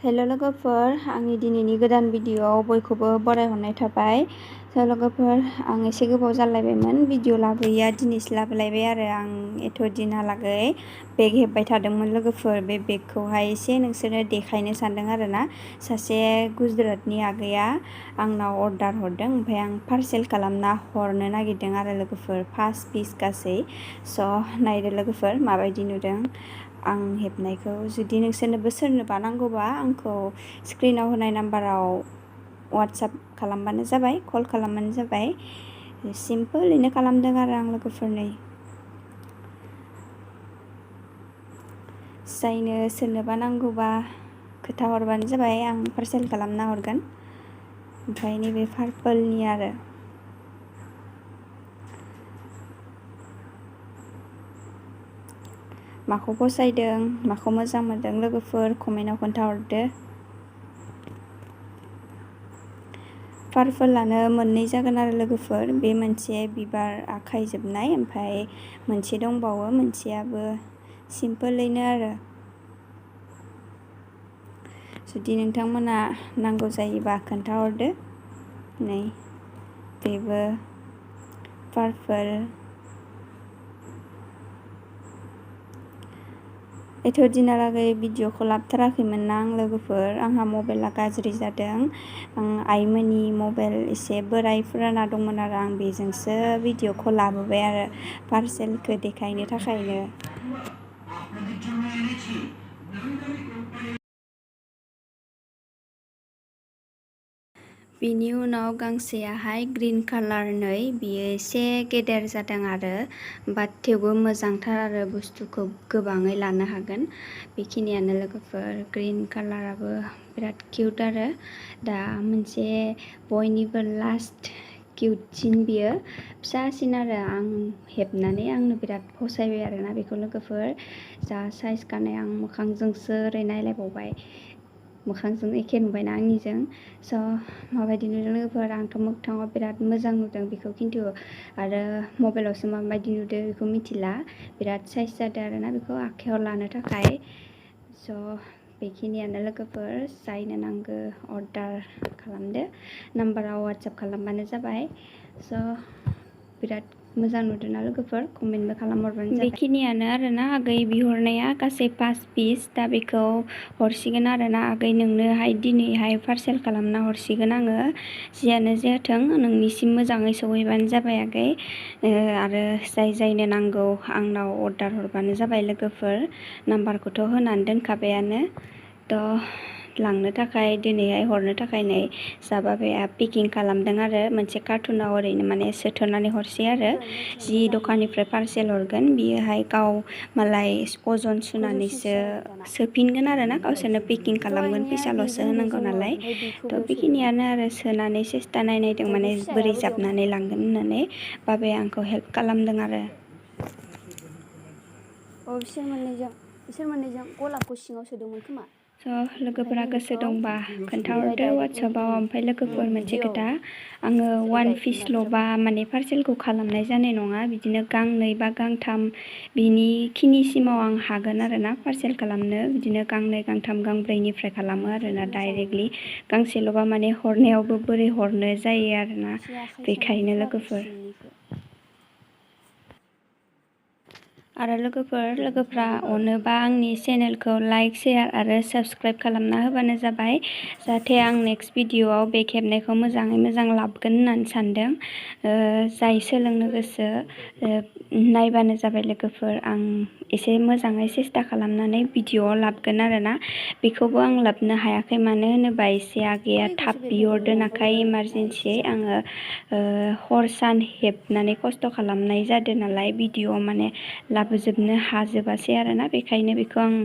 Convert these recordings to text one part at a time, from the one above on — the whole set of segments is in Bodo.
हेल' लोगोफोर, आंनि दिनैनि गोदान भिडिअ'आव बयखौबो बरायहरनाय थाबाय। लोगोफोर, आं एसे गोबाव जालायबायमोन भिडिअ' लाबोयैया, दिनैसो लाबोलायबाय आरो आं एथ' दिनहालागै बेग हेबबाय थादोंमोन लोगोफोर। बे बेगखौहाय एसे नोंसोरनो देखायनो सानदों आरो ना। सासे गुजरातनि आगैया आंनाव अर्डार हरदों, ओमफ्राय आं पार्सेल खालामना हरनो नागिरदों आरो लोगोफोर, 5 पिस गासै। स' नायदो लोगोफोर माबायदि नुदों आं हेबनायखौ। जुदि नोंसोरनोबो सोरनोबा नांगौबा आंखौ स्क्रिनाव होनाय नाम्बाराव वाट्सएप खालामबानो जाबाय, कल खालामबानो जाबाय। सिम्पोलैनो खालामदों आरो आं लोगोफोरनो। जायनो सोरनोबा नांगौबा खोथा हरबानो जाबाय, आं पार्सेल खालामना हरगोन। ओमफ्राय नैबे पार्पोलनि आरो माखौ फसायदों, माखौ मोजां मोनदों लोगोफोर कमेन्टआव खोन्थाहरदो। पार्पोलानो मोननै जागोन आरो लोगोफोर, बे मोनसे बिबार आखायजोबनाय, ओमफ्राय मोनसे दंबावो, मोनसेयाबो सिम्पोलैनो आरो। जुदि नोंथांमोना नांगौ जायोबा खोन्थाहरदो। नै बेबो पार्पोल। एथ' दिनहालागै भिडिअ'खौ लाबोथाराखैमोन ना आं लोगोफोर, आंहा मबाइला गाज्रि जादों। आइमोननि मबाइल एसे बोराय फुराना दंमोन आरो आं बेजोंसो भिडिअ'खौ लाबोबाय आरो पार्सेलखौ देखायनो थाखायनो। बिनि उनाव गांसेयाहाय ग्रीन कालारनै, बियो एसे गेदेर जादों आरो बाट थेवबो मोजांथार आरो बुस्थुखौ गोबाङै लानो हागोन। बेखिनियानो लोगोफोर, ग्रीन कालाराबो बिराद किउट आरो। दा मोनसे बयनिबो लास्ट किउटसिन, बियो फिसासिन आरो आं हेबनानै आंनो बिराद फसायबाय आरोना बेखौ लोगोफोर। जा साइज खानाय आं मोखांजोंसो ओरै नायलायबावबाय, मोखांजों एखे नुबायना आंनिजों। स' माबायदि नुदों लोगोफोर, आंथ' मोगथाङाव बिराद मोजां नुदों बेखौ, खिन्थु आरो मबाइलावसो माबायदि नुदों बेखौ मिथिला। बिराद साइज जादों आरोना बेखौ आखायाव लानो थाखाय। स' बेखिनियानो लोगोफोर, जायनो नांगौ अर्डार खालामदो, नाम्बाराव वाट्सएप खालामबानो जाबाय। स' बिराद मोजां नुदोंना लोगोफोर, कमेन्टबो खालामहरबानो जाबाय। बेखिनियानो आरोना आगै बिहरनाया, गासै 5 पिस। दा बेखौ हरसिगोन आरोना आगै, नोंनोहाय दिनैहाय पार्सेल खालामना हरसिगोन आङो। जियानो जाथों नोंनिसिम मोजाङै सहैबानो जाबाय आगै। आरो जायनो नांगौ आंनाव अर्डार हरबानो जाबाय लोगोफोर। नाम्बारखौथ' होनानै दोनखाबायानो। थ' लांनो थाखाय दिनैहाय हरनो थाखाय नै जाबाबाया पेकिं खालामदों आरो मोनसे कार्टुनाव ओरैनो माने सोथ'नानै हरसै आरो। जि दखाननिफ्राय पार्सेल हरगोन बियोहाय गाव मालाय अजन सुनानैसो सोफिनगोन आरोना, गावसोरनो पेकिं खालामगोन, फैसाल'सो होनांगौ नालाय। थ' बेखिनियानो आरो, सोनानै सेस्था नायनायदों माने बोरै जाबनानै लांगोन होननानै। बाबाया आंखौ हेल्प खालामदों आरो। बिसोर मोननैजों गलाबखौ सिङाव सोदोंमोन खोमा। स' लोगोफोरा गोसो दंबा खोन्थाहरदो वाट्सएपआव। ओमफ्राय लोगोफोर मोनसे खोथा, आङो 1 पिसल'बा माने पार्सेलखौ खालामनाय जानाय नङा, बिदिनो गांनै बा गांथाम बिनिखिनिसिमाव आं हागोन आरोना पार्सेल खालामनो। बिदिनो गांनै गांथाम गांब्रैनिफ्राय खालामो आरोना डाइरेक्टलि। गांसेल'बा माने हरनायावबो बोरै हरनो जायो आरोना, बेखायनो लोगोफोर। आरो लोगोफ्रा अनोबा आंनि चेनेलखौ लाइक, शेयार आरो साबस्क्राइब खालामना होबानो जाबाय, जाहाथे आं नेक्स्ट भिडिअ'आव बेग हेबनायखौ मोजाङै मोजां लाबोगोन होननानै सानदों। जाय सोलोंनो गोसो नायबानो जाबाय लोगोफोर। आं एसे मोजाङै सेस्था खालामनानै भिडिअ'आव लाबोगोन आरोना। बेखौबो आं लाबोनो हायाखै, मानो होनोबा एसे आगैया थाब बिहरदोनाखाय इमारजेन्सियै आङो हर सान हेबनानै खस्थ' खालामनाय जादों नालाय, भिडिअ'आव माने लाबोजोबनो हाजोबासै आरोना, बेखायनो बेखौ आं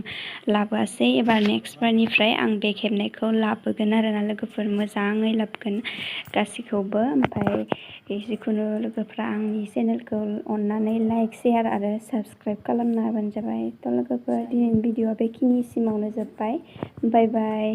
लाबोआसै। एबार नेक्स्ट बारनिफ्राय आं बेग हेबनायखौ लाबोगोन आरोना लोगोफोर, मोजाङै लाबोगोन गासैखौबो। ओमफ्राय जिखुनु लोगोफ्रा आंनि चेनेलखौ अननानै लाइक, शेयार आरो साबस्क्राइब खालामना होबानो जाबाय। थ' लोगोफोर, दिनैनि भिडिअ'आ बेखिनिसिमावनो जोब्बाय। बाय बाय।